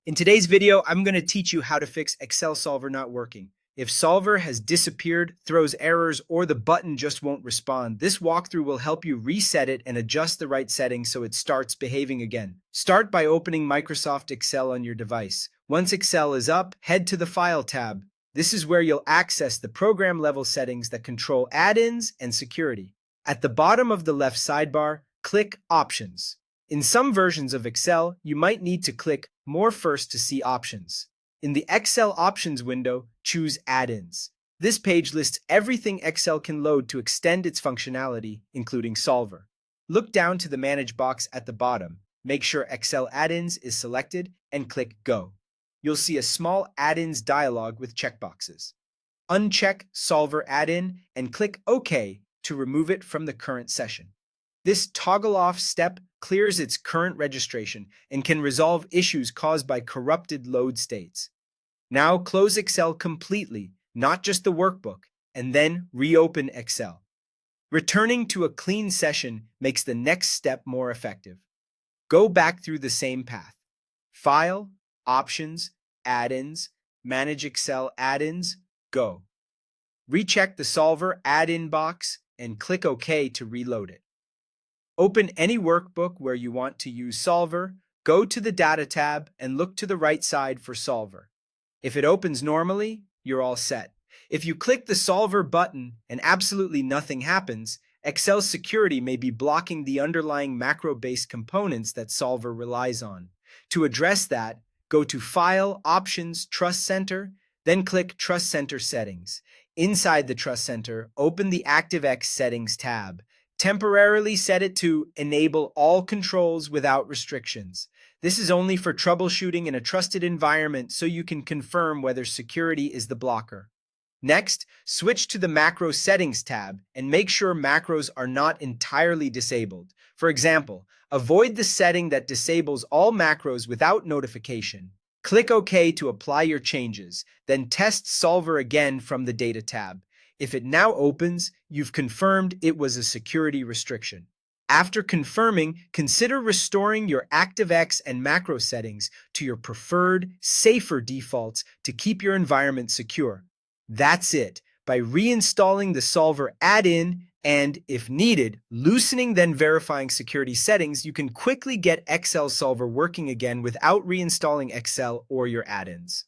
In today's video, I'm going to teach you how to fix Excel Solver not working. If Solver has disappeared, throws errors, or the button just won't respond, this walkthrough will help you reset it and adjust the right settings so it starts behaving again. Start by opening Microsoft Excel on your device. Once Excel is up, head to the File tab. This is where you'll access the program level settings that control add-ins and security. At the bottom of the left sidebar, click Options. In some versions of Excel, you might need to click More first to see options. In the Excel Options window, choose Add-ins. This page lists everything Excel can load to extend its functionality, including Solver. Look down to the Manage box at the bottom, make sure Excel Add-ins is selected, and click Go. You'll see a small Add-ins dialog with checkboxes. Uncheck Solver Add-in and click OK to remove it from the current session. This toggle off step clears its current registration and can resolve issues caused by corrupted load states. Now close Excel completely, not just the workbook, and then reopen Excel. Returning to a clean session makes the next step more effective. Go back through the same path. File, Options, Add-ins, Manage Excel Add-ins, Go. Recheck the Solver add-in box and click OK to reload it. Open any workbook where you want to use Solver, go to the Data tab, and look to the right side for Solver. If it opens normally, you're all set. If you click the Solver button and absolutely nothing happens, Excel's security may be blocking the underlying macro-based components that Solver relies on. To address that, go to File, Options, Trust Center, then click Trust Center Settings. Inside the Trust Center, open the ActiveX Settings tab. Temporarily set it to Enable all controls without restrictions. This is only for troubleshooting in a trusted environment so you can confirm whether security is the blocker. Next, switch to the Macro Settings tab and make sure macros are not entirely disabled. For example, avoid the setting that disables all macros without notification. Click OK to apply your changes, then test Solver again from the Data tab. If it now opens, you've confirmed it was a security restriction. After confirming, consider restoring your ActiveX and macro settings to your preferred, safer defaults to keep your environment secure. That's it. By reinstalling the Solver add-in and, if needed, loosening then verifying security settings, you can quickly get Excel Solver working again without reinstalling Excel or your add-ins.